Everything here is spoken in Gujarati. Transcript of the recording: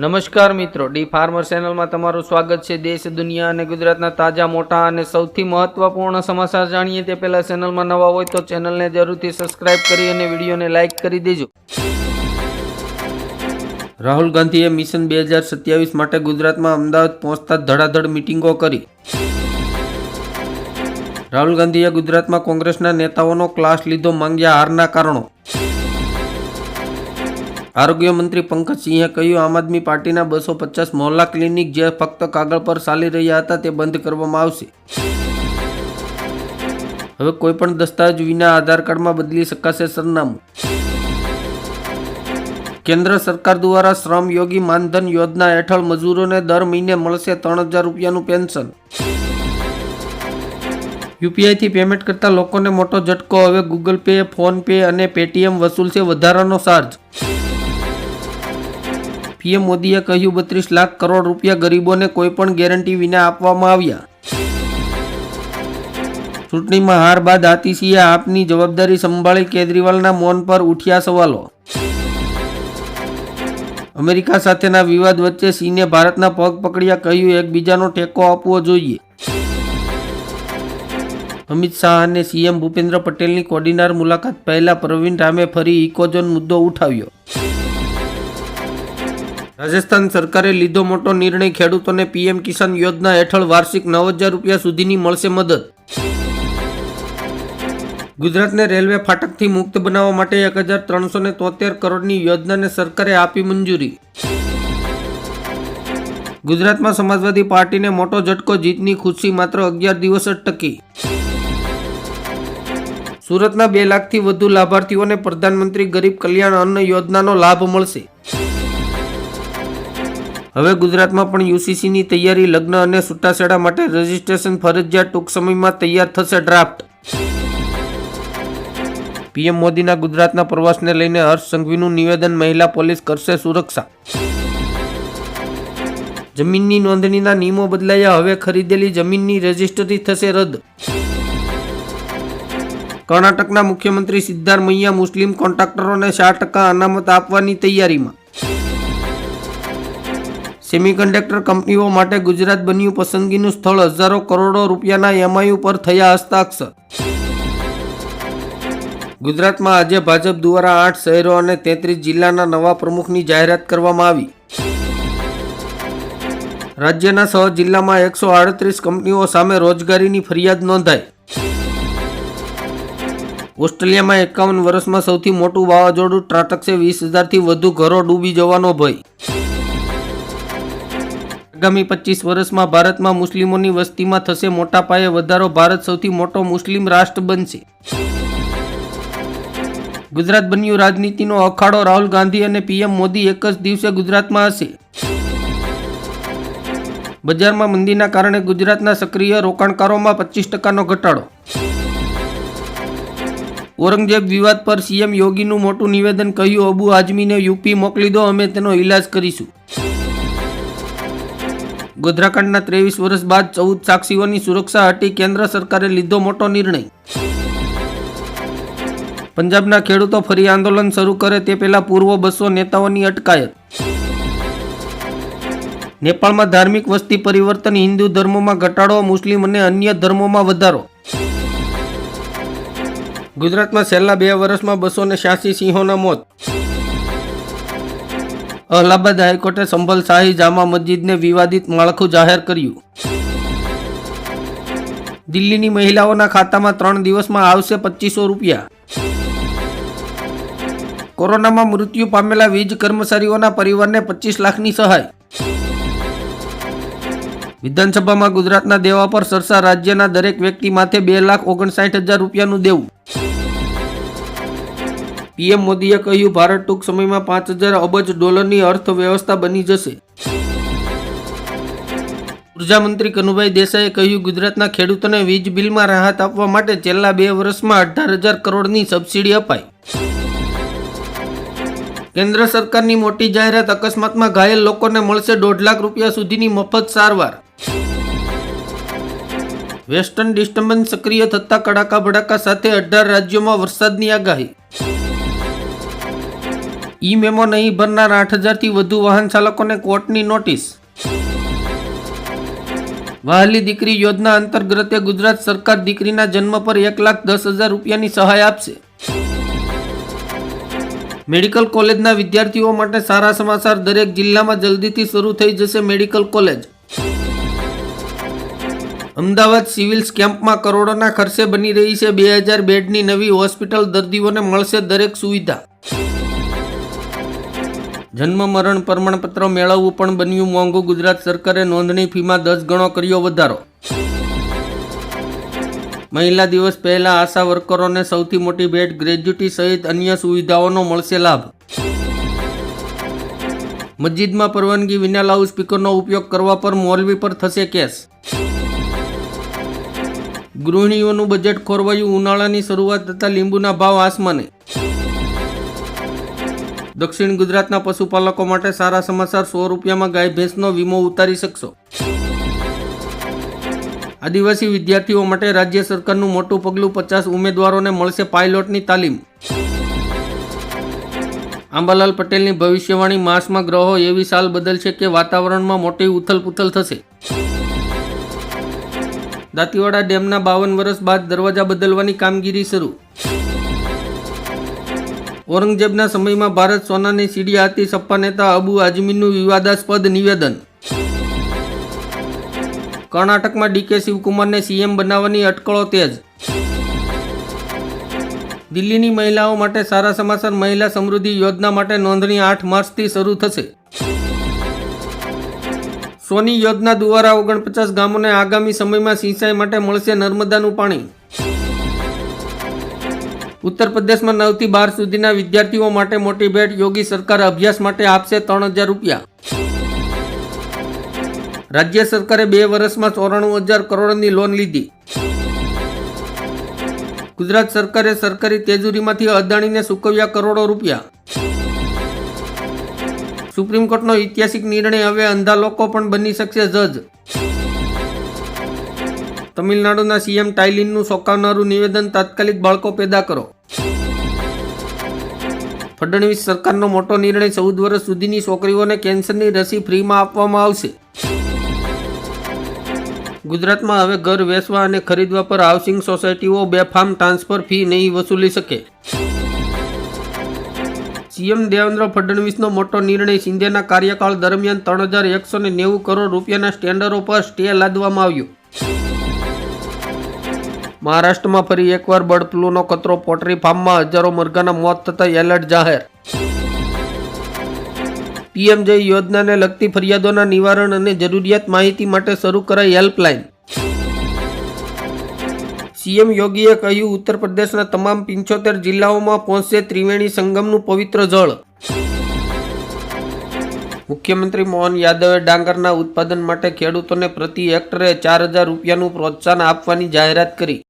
નમસ્કાર મિત્રો, ડી ફાર્મર ચેનલમાં તમારું સ્વાગત છે। દેશ, દુનિયા અને ગુજરાતના તાજા, મોટા અને સૌથી મહત્વપૂર્ણ સમાચાર જાણીએ તે પહેલા ચેનલમાં નવા હોય તો ચેનલને જરૂરથી સબસ્ક્રાઇબ કરી અને વિડીયોને લાઇક કરી દેજો। રાહુલ ગાંધીએ મિશન 2027 માટે ગુજરાતમાં અમદાવાદ પહોંચતા ધડાધડ મિટિંગો કરી। રાહુલ ગાંધીએ ગુજરાતમાં કોંગ્રેસના નેતાઓનો ક્લાસ લીધો, માંગ્યા હારના કારણો। આરોગ્ય મંત્રી પંકજસિંહે કહ્યું, આમ આદમી પાર્ટીના 250 મોહલ્લા ક્લિનિક જે ફક્ત કાગળ પર ચાલી રહ્યા હતા તે બંધ કરવામાં આવશે। હવે કોઈપણ દસ્તાવેજ વિના આધાર કાર્ડમાં બદલી શકાશે સરનામું। કેન્દ્ર સરકાર દ્વારા શ્રમ યોગી માનધન યોજના હેઠળ મજૂરોને દર મહિને મળશે 3000 રૂપિયાનું પેન્શન। યુપીઆઈથી પેમેન્ટ કરતા લોકોને મોટો ઝટકો, હવે ગૂગલ પે, ફોન પે અને પેટીએમ વસૂલશે વધારાનો ચાર્જ। પીએમ મોદીએ કહ્યું, 32 લાખ કરોડ રૂપિયા ગરીબોને કોઈપણ ગેરંટી વિના આપવામાં આવ્યા। ચૂંટણીમાં હાર બાદ આતિશીએ આપની જવાબદારી સંભાળી, કેજરીવાલના મૌન પર ઉઠ્યા સવાલો। અમેરિકા સાથેના વિવાદ વચ્ચે ચીને ભારતના પગ પકડ્યા, કહ્યું એકબીજાનો ટેકો આપવો જોઈએ। અમિત શાહ અને સીએમ ભૂપેન્દ્ર પટેલની કોડીનાર મુલાકાત પહેલા પ્રવીણ રામે ફરી ઇકોઝોન મુદ્દો ઉઠાવ્યો। રાજસ્થાન સરકારે લીધો મોટો નિર્ણય, ખેડૂતોને પીએમ કિસાન યોજના હેઠળ વાર્ષિક 9000 રૂપિયા સુધીની મળશે મદદ। ગુજરાતને રેલવે ફાટકથી મુક્ત બનાવવા માટે 1373 કરોડની યોજનાને સરકારે આપી મંજૂરી। ગુજરાતમાં સમાજવાદી પાર્ટીને મોટો ઝટકો, જીતની ખુશી માત્ર 11 દિવસ જ ટકી। સુરતના 2 લાખથી વધુ લાભાર્થીઓને પ્રધાનમંત્રી ગરીબ કલ્યાણ અન્ન યોજનાનો લાભ મળશે। હવે ગુજરાતમાં પણ યુસીસીની તૈયારી, લગ્ન અને છૂટાછેડા માટે રજીસ્ટ્રેશન ફરજિયાત, ટૂંક સમયમાં તૈયાર થશે ડ્રાફ્ટ। પીએમ મોદીના ગુજરાતના પ્રવાસને લઈને હર્ષ સંઘવીનું નિવેદન, મહિલા પોલીસ કરશે સુરક્ષા। જમીનની નોંધણીના નિયમો બદલાયા, હવે ખરીદેલી જમીનની રજીસ્ટ્રી થશે રદ। કર્ણાટકના મુખ્યમંત્રી સિદ્ધારમૈયા મુસ્લિમ કોન્ટ્રાક્ટરોને 4% અનામત આપવાની તૈયારીમાં। સેમિકન્ડક્ટર કંપનીઓ માટે ગુજરાત બન્યું પસંદગીનું સ્થળ, હજારો કરોડો રૂપિયાના એમઆઈયુ પર થયા હસ્તાક્ષર। ગુજરાતમાં આજે ભાજપ દ્વારા 8 શહેરો અને 33 જિલ્લાના નવા પ્રમુખની જાહેરાત કરવામાં આવી। રાજ્યના 6 જિલ્લામાં 138 કંપનીઓ સામે રોજગારીની ફરિયાદ નોંધાઈ। ઓસ્ટ્રેલિયામાં 51 વર્ષમાં સૌથી મોટું વાવાઝોડું ત્રાટકશે, 20,000થી વધુ ઘરો ડૂબી જવાનો ભય। આગામી 25 વર્ષમાં ભારતમાં મુસ્લિમોની વસ્તીમાં થશે મોટા પાયે વધારો, ભારત સૌથી મોટો મુસ્લિમ રાષ્ટ્ર બનશે। ગુજરાત બન્યું રાજનીતિનો અખાડો, રાહુલ ગાંધી અને પીએમ મોદી એક જ દિવસે ગુજરાતમાં હશે। બજારમાં મંદીના કારણે ગુજરાતના સક્રિય રોકાણકારોમાં 25%નો ઘટાડો। ઔરંગઝેબ વિવાદ પર સીએમ યોગીનું મોટું નિવેદન, કહ્યું અબુ આઝમીને યુપી મોકલી દો, અમે તેનો ઇલાજ કરીશું। ગોધરાકાંડના 23 વર્ષ બાદ 14 સાક્ષીઓની સુરક્ષા હટી, કેન્દ્ર સરકારે લીધો મોટો નિર્ણય। પંજાબના ખેડૂતો ફરી આંદોલન શરૂ કરે તે પહેલા પૂર્વ 200 નેતાઓની અટકાયત। નેપાળમાં ધાર્મિક વસ્તી પરિવર્તન, હિન્દુ ધર્મમાં ઘટાડો, મુસ્લિમ અને અન્ય ધર્મોમાં વધારો। ગુજરાતમાં છેલ્લા 2 વર્ષમાં 286 સિંહોના મોત। અલ્હાબાદ હાઈકોર્ટે સંભલ શાહી જામા મસ્જિદને વિવાદિત માળખું જાહેર કર્યું। દિલ્હીની મહિલાઓના ખાતામાં 3 દિવસમાં આવશે 2500 રૂપિયા। કોરોનામાં મૃત્યુ પામેલા વીજ કર્મચારીઓના પરિવારને 25 લાખની સહાય। વિધાનસભામાં ગુજરાતના દેવા પર ચર્ચા, રાજ્યના દરેક વ્યક્તિ માથે 2,59,000 રૂપિયાનું દેવું। પીએમ મોદીએ કહ્યું, ભારત ટૂંક સમયમાં $5,000 અબજ અર્થવ્યવસ્થા બની જશે। ઉર્જા મંત્રી કનુભાઈ દેસાઈએ કહ્યું, ગુજરાતના ખેડૂતોને વીજ બિલમાં રાહત આપવા માટે છેલ્લા 2 વર્ષમાં 18,000 કરોડની સબસિડી અપાઈ। કેન્દ્ર સરકારની મોટી જાહેરાત, અકસ્માતમાં ઘાયલ લોકોને મળશે 1.5 લાખ રૂપિયા સુધીની મફત સારવાર। વેસ્ટર્ન ડિસ્ટર્બન્સ સક્રિય થતા કડાકા ભડાકા સાથે 18 રાજ્યોમાં વરસાદની આગાહી। ઈ મેમો નહીં ભરનાર 8,000થી વધુ વાહન ચાલકોને કોર્ટની નોટિસ. વહાલી દીકરી યોજના અંતર્ગત ગુજરાત સરકાર દીકરીના જન્મ પર 1,10,000 રૂપિયાની સહાય આપશે. મેડિકલ કોલેજના વિદ્યાર્થીઓ માટે સારા સમાચાર. દરેક જિલ્લામાં જલ્દીથી શરૂ થઈ જશે મેડિકલ કોલેજ. અમદાવાદ સિવિલ્સ કેમ્પમાં કરોડોના ખર્ચે બની રહી છે 2,000 બેડની નવી હોસ્પિટલ. દર્દીઓને મળશે દરેક સુવિધા. જન્મ મરણ પ્રમાણપત્ર મેળવવું પણ બન્યું મોંઘું. ગુજરાત સરકારે નોંધણી ફીમાં 10 ગણો કર્યો વધારો. મહિલા દિવસ પહેલા આશા વર્કરોને સૌથી મોટી ભેટ. ગ્રેજ્યુટી સહિત અન્ય સુવિધાઓનો મળશે લાભ. મસ્જિદમાં પરવાનગી વિના લાઉડ સ્પીકરનો ઉપયોગ કરવા પર મૌલવી પર થશે કેસ. ગૃહિણીઓનું બજેટ ખોરવાયું. ઉનાળાની શરૂઆત થતાં લીંબુના ભાવ આસમાને. દક્ષિણ ગુજરાતના પશુપાલકો માટે સારા સમાચાર. 100 રૂપિયામાં ગાય ભેંસનો વીમો ઉતારી શકશો. આદિવાસી વિદ્યાર્થીઓ માટે રાજ્ય સરકારનું મોટું પગલું. 50 ઉમેદવારોને મળશે પાયલોટની તાલીમ. આંબાલાલ પટેલની ભવિષ્યવાણી. માસમાં ગ્રહો એવી સાલ બદલશે કે વાતાવરણમાં મોટી ઉથલપુથલ થશે. દાંતીવાડા ડેમના 52 વર્ષ બાદ દરવાજા બદલવાની કામગીરી શરૂ. ઔરંગઝેબના સમયમાં ભારત સોનાની સીડી હતી. સપા નેતા અબુ આઝમીનું વિવાદાસ્પદ નિવેદન. કર્ણાટકમાં ડીકે શિવકુમારને સીએમ બનાવવાની અટકળો તેજ. દિલ્હીની મહિલાઓ માટે સારા સમાચાર. મહિલા સમૃદ્ધિ યોજના માટે નોંધણી 8 માર્ચથી શરૂ થશે. સોની યોજના દ્વારા 49 ગામોને આગામી સમયમાં સિંચાઈ માટે મળશે નર્મદાનું પાણી. ઉત્તર પ્રદેશમાં 9 થી 12 સુધીના વિદ્યાર્થીઓ માટે મોટી ભેટ. યોગી સરકાર અભ્યાસ માટે આપશે 3,000 રૂપિયા. રાજ્ય સરકારે 2 વર્ષમાં 94,000 કરોડની લોન લીધી. ગુજરાત સરકારે સરકારી તેજુરીમાંથી અદાણીને ચૂકવ્યા કરોડો રૂપિયા. સુપ્રીમ કોર્ટનો ઐતિહાસિક નિર્ણય. હવે અંધા લોકો પણ બની શકશે જજ. તમિલનાડુના સીએમ સ્ટાલિનનું ચોંકાવનારું નિવેદન. તાત્કાલિક બાળકો પેદા કરો. ફડણવીસ સરકારનો મોટો નિર્ણય. 14 વર્ષ સુધીની છોકરીઓને કેન્સરની રસી ફ્રીમાં આપવામાં આવશે. ગુજરાતમાં હવે ઘર વેચવા અને ખરીદવા પર હાઉસિંગ સોસાયટીઓ બેફામ. ટ્રાન્સફર ફી નહીં વસૂલી શકે. સીએમ દેવેન્દ્ર ફડણવીસનો મોટો નિર્ણય. શિંદેના કાર્યકાળ દરમિયાન 3,190 કરોડ રૂપિયાના ટેન્ડરો પર સ્ટે લાદવામાં આવ્યો. મહારાષ્ટ્રમાં ફરી એકવાર બર્ડ ફ્લૂનો ખતરો. પોલ્ટ્રી ફાર્મમાં હજારો મરઘાના મોત થતા એલર્ટ જાહેર. પીએમજય યોજનાને લગતી ફરિયાદોના નિવારણ અને જરૂરિયાત માહિતી માટે શરૂ કરાઈ હેલ્પલાઇન. સીએમ યોગીએ કહ્યું ઉત્તર પ્રદેશના તમામ 75 જિલ્લાઓમાં પહોંચશે ત્રિવેણી સંગમનું પવિત્ર જળ. મુખ્યમંત્રી મોહન યાદવે ડાંગરના ઉત્પાદન માટે ખેડૂતોને પ્રતિ હેક્ટરે 4,000 રૂપિયાનું પ્રોત્સાહન આપવાની જાહેરાત કરી.